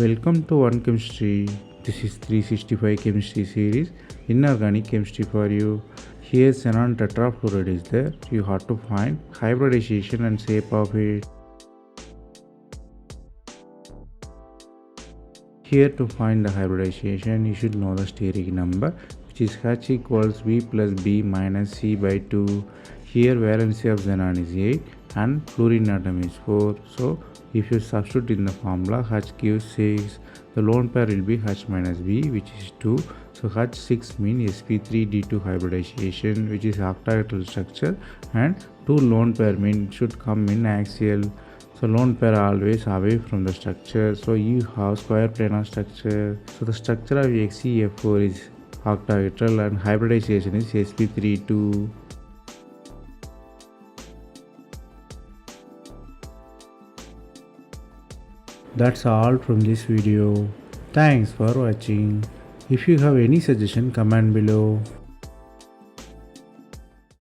Welcome to One Chemistry. This is 365 chemistry series, inorganic chemistry for you. Here xenon tetrafluoride is there. You have to find hybridization and shape of it. Here to find the hybridization, you should know the steric number, which is H equals V plus B minus C by 2. Here valency of xenon is 8 and fluorine atom is 4. So if you substitute in the formula, H gives 6. The lone pair will be H minus B, which is 2. So H6 means sp3d2 hybridization, which is octahedral structure, and 2 lone pair mean should come in axial. So lone pair always away from the structure. So you have square planar structure. So the structure of XeF4 is octahedral and hybridization is sp3-2. That's all from this video. Thanks for watching. If you have any suggestion, comment below.